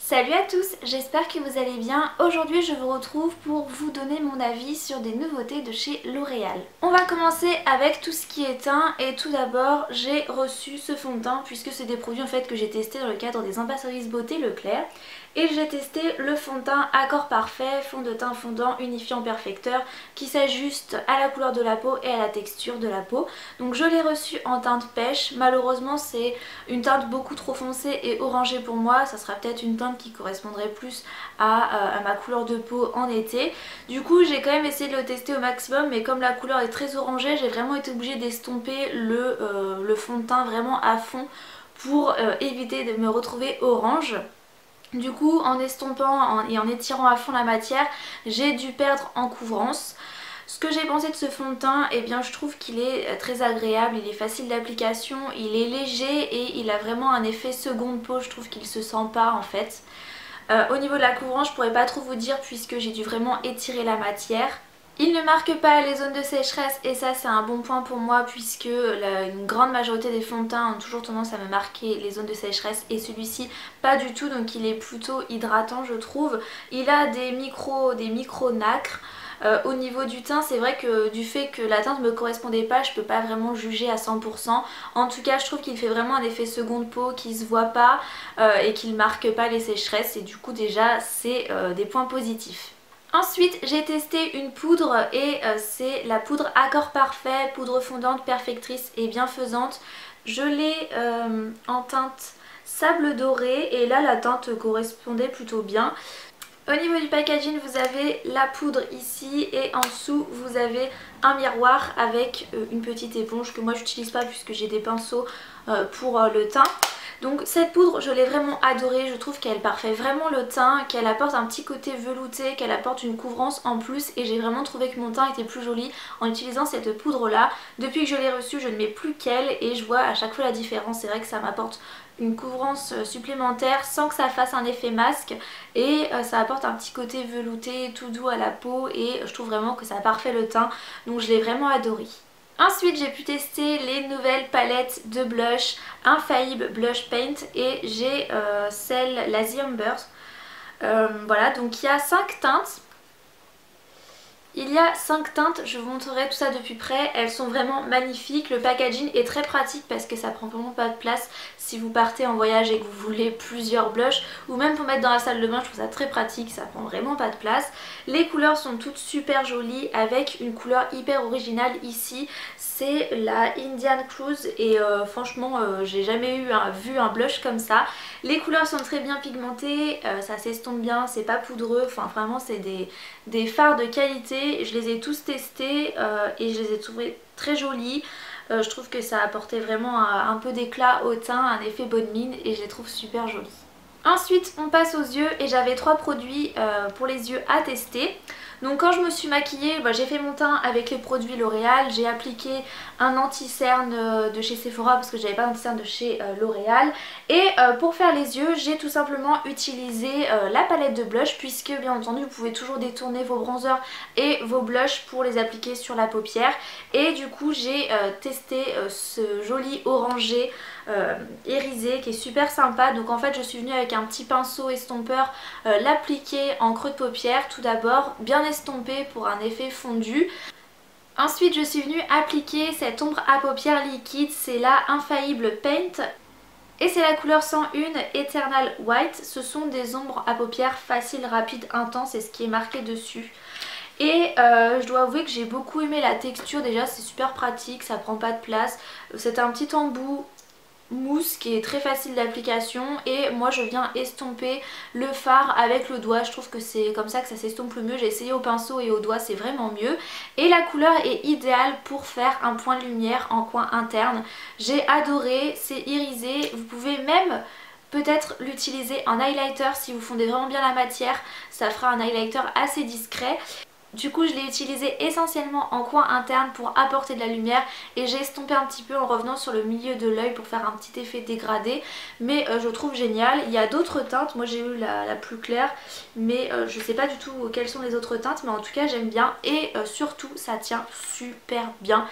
Salut à tous, j'espère que vous allez bien. Aujourd'hui je vous retrouve pour vous donner mon avis sur des nouveautés de chez L'Oréal. On va commencer avec tout ce qui est teint et tout d'abord j'ai reçu ce fond de teint puisque c'est des produits en fait que j'ai testé dans le cadre des ambassadrices beauté Leclerc. Et j'ai testé le fond de teint Accord Parfait, fond de teint fondant unifiant perfecteur qui s'ajuste à la couleur de la peau et à la texture de la peau. Donc je l'ai reçu en teinte pêche, malheureusement c'est une teinte beaucoup trop foncée et orangée pour moi, ça sera peut-être une teinte qui correspondrait plus à ma couleur de peau en été. Du coup j'ai quand même essayé de le tester au maximum, mais comme la couleur est très orangée, j'ai vraiment été obligée d'estomper le fond de teint vraiment à fond pour éviter de me retrouver orange. Du coup en estompant et en étirant à fond la matière, j'ai dû perdre en couvrance. Ce que j'ai pensé de ce fond de teint, eh bien je trouve qu'il est très agréable, il est facile d'application, il est léger et il a vraiment un effet seconde peau, je trouve qu'il se sent pas en fait. Au niveau de la couvrance, je pourrais pas trop vous dire puisque j'ai dû vraiment étirer la matière. Il ne marque pas les zones de sécheresse et ça c'est un bon point pour moi puisque une grande majorité des fonds de teint ont toujours tendance à me marquer les zones de sécheresse et celui-ci pas du tout, donc il est plutôt hydratant je trouve. Il a des micro nacres. Au niveau du teint, c'est vrai que du fait que la teinte ne me correspondait pas, je peux pas vraiment juger à 100%. En tout cas je trouve qu'il fait vraiment un effet seconde peau qui se voit pas et qu'il marque pas les sécheresses et du coup déjà c'est des points positifs. Ensuite j'ai testé une poudre et c'est la poudre Accord Parfait, poudre fondante, perfectrice et bienfaisante. Je l'ai en teinte sable doré et là la teinte correspondait plutôt bien. Au niveau du packaging vous avez la poudre ici et en dessous vous avez un miroir avec une petite éponge que moi j'utilise pas puisque j'ai des pinceaux pour le teint. Donc cette poudre je l'ai vraiment adorée, je trouve qu'elle parfait vraiment le teint, qu'elle apporte un petit côté velouté, qu'elle apporte une couvrance en plus et j'ai vraiment trouvé que mon teint était plus joli en utilisant cette poudre là. Depuis que je l'ai reçue je ne mets plus qu'elle et je vois à chaque fois la différence, c'est vrai que ça m'apporte une couvrance supplémentaire sans que ça fasse un effet masque et ça apporte un petit côté velouté tout doux à la peau et je trouve vraiment que ça parfait le teint, donc je l'ai vraiment adoré. Ensuite j'ai pu tester les nouvelles palettes de blush Infaillible Blush Paint et j'ai celle Lazy Amber. Voilà, donc il y a 5 teintes. Il y a 5 teintes, je vous montrerai tout ça de plus près, elles sont vraiment magnifiques, le packaging est très pratique parce que ça prend vraiment pas de place si vous partez en voyage et que vous voulez plusieurs blushs ou même pour mettre dans la salle de bain, je trouve ça très pratique, ça prend vraiment pas de place. Les couleurs sont toutes super jolies avec une couleur hyper originale ici, c'est la Indian Cruise et franchement j'ai jamais vu un blush comme ça. Les couleurs sont très bien pigmentées, ça s'estompe bien, c'est pas poudreux, enfin vraiment c'est des fards de qualité. Je les ai tous testés et je les ai trouvés très jolis. Je trouve que ça apportait vraiment un peu d'éclat au teint, un effet bonne mine et je les trouve super jolis. Ensuite on passe aux yeux et j'avais 3 produits pour les yeux à tester. Donc quand je me suis maquillée, j'ai fait mon teint avec les produits L'Oréal, j'ai appliqué un anti-cerne de chez Sephora parce que j'avais pas d'anti-cerne de chez L'Oréal. Et pour faire les yeux, j'ai tout simplement utilisé la palette de blush puisque bien entendu vous pouvez toujours détourner vos bronzers et vos blushs pour les appliquer sur la paupière. Et du coup j'ai testé ce joli orangé irisé qui est super sympa. Donc en fait je suis venue avec un petit pinceau estompeur l'appliquer en creux de paupière tout d'abord, bien estompé pour un effet fondu. Ensuite je suis venue appliquer cette ombre à paupières liquide, c'est la Infaillible Paint et c'est la couleur 101 Eternal White. Ce sont des ombres à paupières faciles, rapides, intenses, c'est ce qui est marqué dessus. Et je dois avouer que j'ai beaucoup aimé la texture, déjà c'est super pratique, ça prend pas de place, c'est un petit embout mousse qui est très facile d'application et moi je viens estomper le fard avec le doigt. Je trouve que c'est comme ça que ça s'estompe le mieux. J'ai essayé au pinceau et au doigt, c'est vraiment mieux et la couleur est idéale pour faire un point de lumière en coin interne. J'ai adoré, c'est irisé, vous pouvez même peut-être l'utiliser en highlighter si vous fondez vraiment bien la matière, ça fera un highlighter assez discret. Du coup je l'ai utilisé essentiellement en coin interne pour apporter de la lumière et j'ai estompé un petit peu en revenant sur le milieu de l'œil pour faire un petit effet dégradé, mais je trouve génial. Il y a d'autres teintes, moi j'ai eu la plus claire mais je sais pas du tout quelles sont les autres teintes, mais en tout cas j'aime bien et surtout ça tient super bien.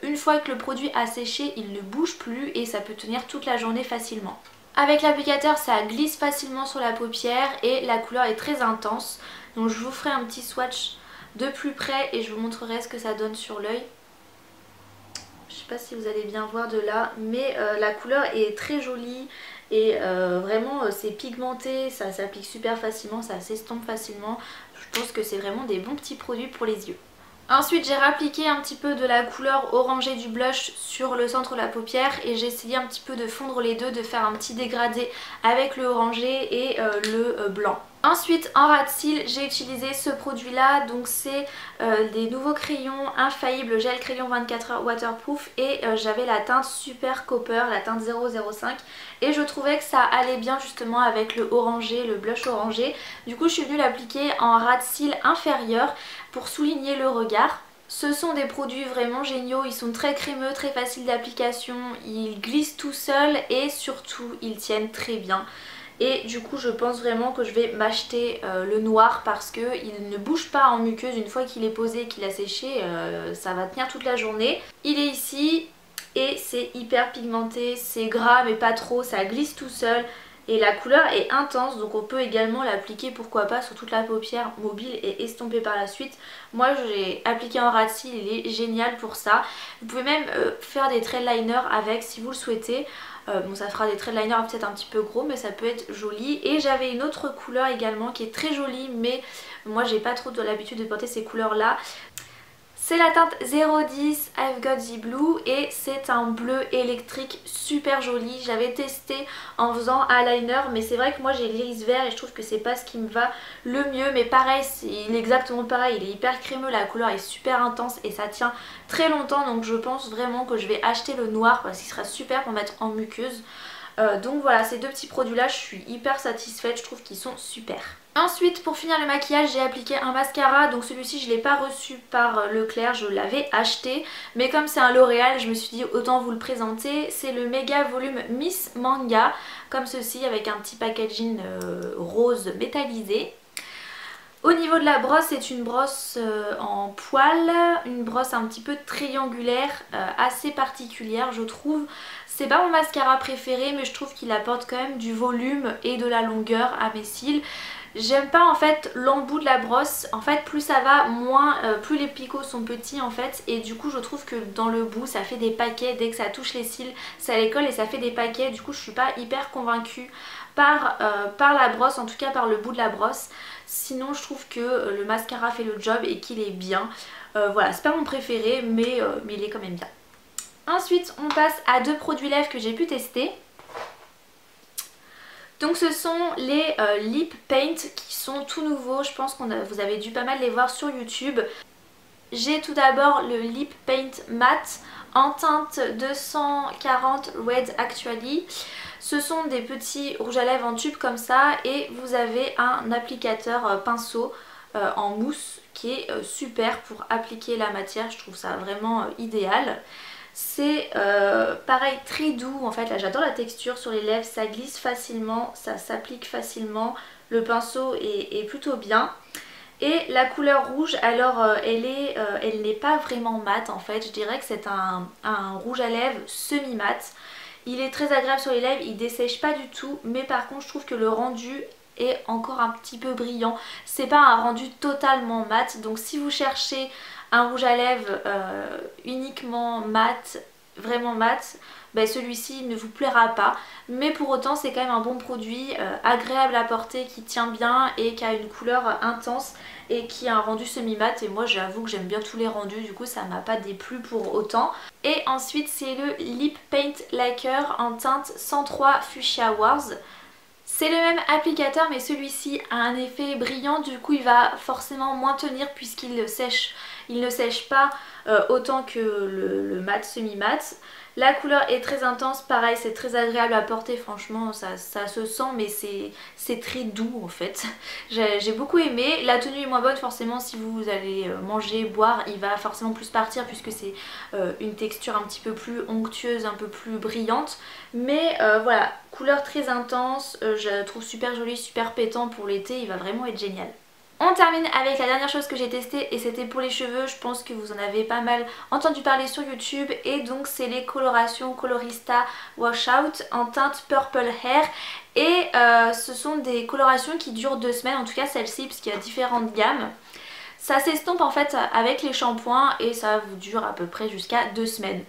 Une fois que le produit a séché il ne bouge plus et ça peut tenir toute la journée facilement. Avec l'applicateur ça glisse facilement sur la paupière et la couleur est très intense. Donc je vous ferai un petit swatch de plus près et je vous montrerai ce que ça donne sur l'œil. Je sais pas si vous allez bien voir de là, mais la couleur est très jolie et vraiment c'est pigmenté, ça s'applique super facilement, ça s'estompe facilement. Je pense que c'est vraiment des bons petits produits pour les yeux. Ensuite j'ai réappliqué un petit peu de la couleur orangée du blush sur le centre de la paupière et j'ai essayé un petit peu de fondre les deux, de faire un petit dégradé avec le orangé et le blanc. Ensuite en ras de cils j'ai utilisé ce produit là, donc c'est des nouveaux crayons infaillibles gel crayon 24 heures waterproof et j'avais la teinte Super Copper, la teinte 005 et je trouvais que ça allait bien justement avec le orangé, le blush orangé. Du coup je suis venue l'appliquer en ras de cils inférieur pour souligner le regard. Ce sont des produits vraiment géniaux, ils sont très crémeux, très faciles d'application, ils glissent tout seuls et surtout ils tiennent très bien. Et du coup je pense vraiment que je vais m'acheter le noir parce qu'il ne bouge pas en muqueuse. Une fois qu'il est posé et qu'il a séché, ça va tenir toute la journée. Il est ici et c'est hyper pigmenté, c'est gras mais pas trop, ça glisse tout seul. Et la couleur est intense, donc on peut également l'appliquer pourquoi pas sur toute la paupière mobile et estomper par la suite. Moi j'ai appliqué en ras de cils, il est génial pour ça. Vous pouvez même faire des trail liners avec si vous le souhaitez. Bon ça fera des trail liners peut-être un petit peu gros mais ça peut être joli. Et j'avais une autre couleur également qui est très jolie mais moi j'ai pas trop l'habitude de porter ces couleurs là. C'est la teinte 010 I've Got the Blue et c'est un bleu électrique super joli. J'avais testé en faisant eyeliner mais c'est vrai que moi j'ai l'iris vert et je trouve que c'est pas ce qui me va le mieux. Mais pareil, il est exactement pareil, il est hyper crémeux, la couleur est super intense et ça tient très longtemps. Donc je pense vraiment que je vais acheter le noir parce qu'il sera super pour mettre en muqueuse. Donc voilà, ces deux petits produits là je suis hyper satisfaite, je trouve qu'ils sont super. Ensuite pour finir le maquillage j'ai appliqué un mascara, donc celui-ci je ne l'ai pas reçu par Leclerc, je l'avais acheté. Mais comme c'est un L'Oréal je me suis dit autant vous le présenter. C'est le méga volume Miss Manga, comme ceci avec un petit packaging rose métallisé. Au niveau de la brosse, c'est une brosse en poil, une brosse un petit peu triangulaire, assez particulière je trouve. C'est pas mon mascara préféré mais je trouve qu'il apporte quand même du volume et de la longueur à mes cils. J'aime pas en fait l'embout de la brosse, en fait plus ça va, moins, plus les picots sont petits en fait. Et du coup je trouve que dans le bout ça fait des paquets, dès que ça touche les cils ça les colle et ça fait des paquets. Du coup je suis pas hyper convaincue par la brosse, en tout cas par le bout de la brosse. Sinon je trouve que le mascara fait le job et qu'il est bien. Voilà, c'est pas mon préféré mais il est quand même bien. Ensuite on passe à deux produits lèvres que j'ai pu tester. Donc ce sont les Lip Paint qui sont tout nouveaux, je pense que vous avez dû pas mal les voir sur YouTube. J'ai tout d'abord le Lip Paint Matte en teinte 240 Red Actually. Ce sont des petits rouges à lèvres en tube comme ça et vous avez un applicateur pinceau en mousse qui est super pour appliquer la matière, je trouve ça vraiment idéal. C'est pareil très doux en fait, là j'adore la texture sur les lèvres, ça glisse facilement, ça s'applique facilement, le pinceau est plutôt bien. Et la couleur rouge, alors elle n'est pas vraiment mate en fait, je dirais que c'est un rouge à lèvres semi-mat. Il est très agréable sur les lèvres, il dessèche pas du tout, mais par contre je trouve que le rendu est encore un petit peu brillant. C'est pas un rendu totalement mat, donc si vous cherchez un rouge à lèvres uniquement mat, vraiment mat, ben celui-ci ne vous plaira pas. Mais pour autant c'est quand même un bon produit, agréable à porter, qui tient bien et qui a une couleur intense et qui a un rendu semi-mat. Et moi j'avoue que j'aime bien tous les rendus, du coup ça m'a pas déplu pour autant. Et ensuite c'est le Lip Paint Lacquer en teinte 103 Fuchsia Wars. C'est le même applicateur mais celui-ci a un effet brillant, du coup il va forcément moins tenir puisqu'il ne sèche pas autant que le mat semi-mat. La couleur est très intense, pareil c'est très agréable à porter, franchement ça se sent mais c'est très doux en fait. J'ai beaucoup aimé. La tenue est moins bonne forcément si vous allez manger, boire, il va forcément plus partir puisque c'est une texture un petit peu plus onctueuse, un peu plus brillante. Mais voilà, couleur très intense, je la trouve super jolie, super pétant pour l'été, il va vraiment être génial. On termine avec la dernière chose que j'ai testée et c'était pour les cheveux. Je pense que vous en avez pas mal entendu parler sur YouTube et donc c'est les colorations Colorista Washout en teinte Purple Hair. Et ce sont des colorations qui durent 2 semaines, en tout cas celle-ci, parce qu'il y a différentes gammes. Ça s'estompe en fait avec les shampoings et ça vous dure à peu près jusqu'à 2 semaines.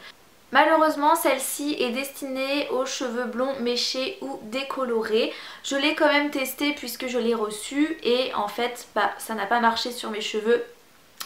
Malheureusement celle-ci est destinée aux cheveux blonds méchés ou décolorés. Je l'ai quand même testée puisque je l'ai reçue et en fait ça n'a pas marché sur mes cheveux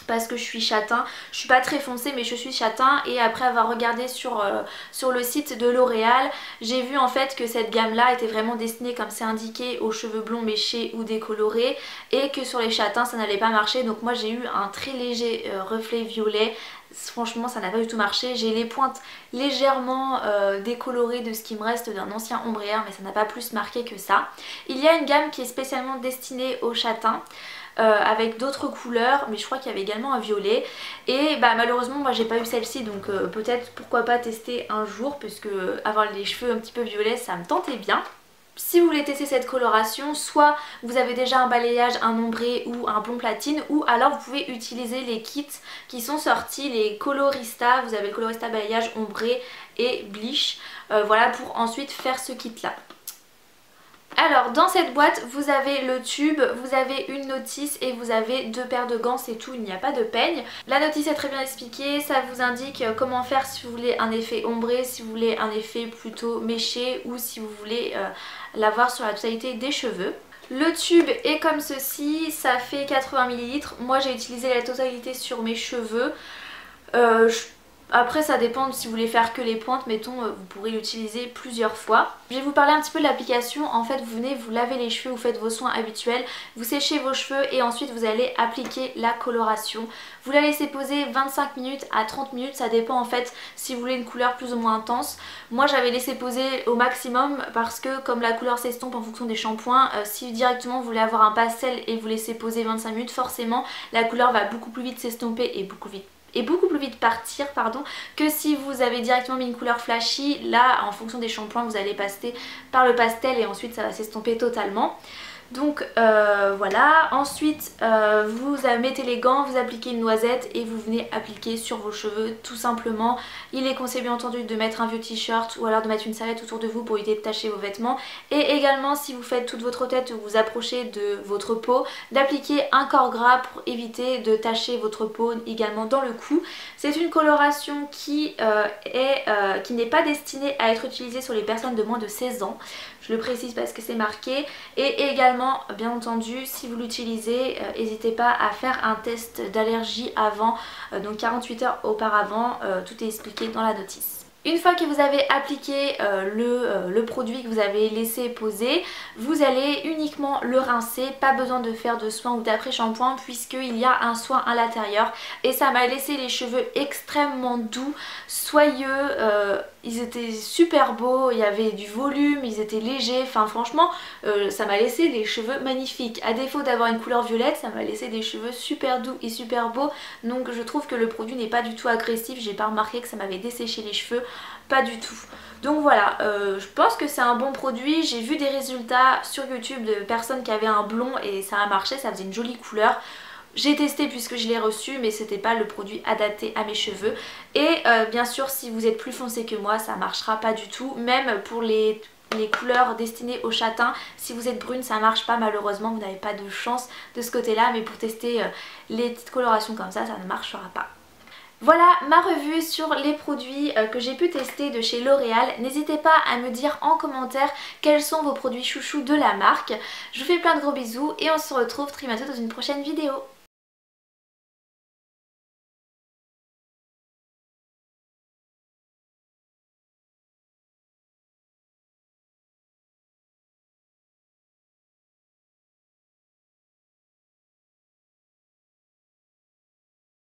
parce que je suis châtain. Je suis pas très foncée mais je suis châtain et après avoir regardé sur le site de L'Oréal, j'ai vu en fait que cette gamme là était vraiment destinée comme c'est indiqué aux cheveux blonds méchés ou décolorés et que sur les châtains ça n'allait pas marcher. Donc moi j'ai eu un très léger reflet violet. Franchement ça n'a pas du tout marché, j'ai les pointes légèrement décolorées de ce qui me reste d'un ancien ombrière mais ça n'a pas plus marqué que ça. Il y a une gamme qui est spécialement destinée aux châtains avec d'autres couleurs mais je crois qu'il y avait également un violet et malheureusement moi j'ai pas eu celle-ci donc peut-être pourquoi pas tester un jour puisque avoir les cheveux un petit peu violets ça me tentait bien. Si vous voulez tester cette coloration, soit vous avez déjà un balayage, un ombré ou un blond platine, ou alors vous pouvez utiliser les kits qui sont sortis, les Colorista. Vous avez le Colorista balayage, ombré et bleach, voilà pour ensuite faire ce kit là. Alors dans cette boîte vous avez le tube, vous avez une notice et vous avez 2 paires de gants, c'est tout, il n'y a pas de peigne. La notice est très bien expliquée, ça vous indique comment faire si vous voulez un effet ombré, si vous voulez un effet plutôt méché ou si vous voulez l'avoir sur la totalité des cheveux. Le tube est comme ceci, ça fait 80 ml, moi j'ai utilisé la totalité sur mes cheveux. Après ça dépend si vous voulez faire que les pointes, mettons vous pourrez l'utiliser plusieurs fois. Je vais vous parler un petit peu de l'application. En fait vous venez, vous lavez les cheveux, vous faites vos soins habituels, vous séchez vos cheveux et ensuite vous allez appliquer la coloration. Vous la laissez poser 25 minutes à 30 minutes, ça dépend en fait si vous voulez une couleur plus ou moins intense. Moi j'avais laissé poser au maximum parce que comme la couleur s'estompe en fonction des shampoings, si directement vous voulez avoir un pastel et vous laissez poser 25 minutes, forcément la couleur va beaucoup plus vite s'estomper et beaucoup plus vite partir que si vous avez directement mis une couleur flashy. Là en fonction des shampoings vous allez passer par le pastel et ensuite ça va s'estomper totalement. Donc voilà, ensuite vous mettez les gants, vous appliquez une noisette et vous venez appliquer sur vos cheveux tout simplement. Il est conseillé bien entendu de mettre un vieux t-shirt ou alors de mettre une serviette autour de vous pour éviter de tacher vos vêtements. Et également si vous faites toute votre tête ou vous approchez de votre peau, d'appliquer un corps gras pour éviter de tacher votre peau également dans le cou. C'est une coloration qui n'est pas destinée à être utilisée sur les personnes de moins de 16 ans. Je le précise parce que c'est marqué. Et également, bien entendu, si vous l'utilisez, n'hésitez pas à faire un test d'allergie avant, donc 48 heures auparavant, tout est expliqué dans la notice. Une fois que vous avez appliqué le produit que vous avez laissé poser, vous allez uniquement le rincer, pas besoin de faire de soin ou d'après-shampoing puisqu'il y a un soin à l'intérieur et ça m'a laissé les cheveux extrêmement doux, soyeux, ils étaient super beaux, il y avait du volume, ils étaient légers, enfin franchement ça m'a laissé les cheveux magnifiques. À défaut d'avoir une couleur violette, ça m'a laissé des cheveux super doux et super beaux, donc je trouve que le produit n'est pas du tout agressif, j'ai pas remarqué que ça m'avait desséché les cheveux. Pas du tout. Donc voilà, je pense que c'est un bon produit. J'ai vu des résultats sur YouTube de personnes qui avaient un blond et ça a marché, ça faisait une jolie couleur. J'ai testé puisque je l'ai reçu mais c'était pas le produit adapté à mes cheveux. Et bien sûr si vous êtes plus foncé que moi ça marchera pas du tout. Même pour les couleurs destinées aux châtains, si vous êtes brune ça marche pas malheureusement, vous n'avez pas de chance de ce côté là. Mais pour tester les petites colorations comme ça ne marchera pas. Voilà ma revue sur les produits que j'ai pu tester de chez L'Oréal. N'hésitez pas à me dire en commentaire quels sont vos produits chouchous de la marque. Je vous fais plein de gros bisous et on se retrouve très bientôt dans une prochaine vidéo.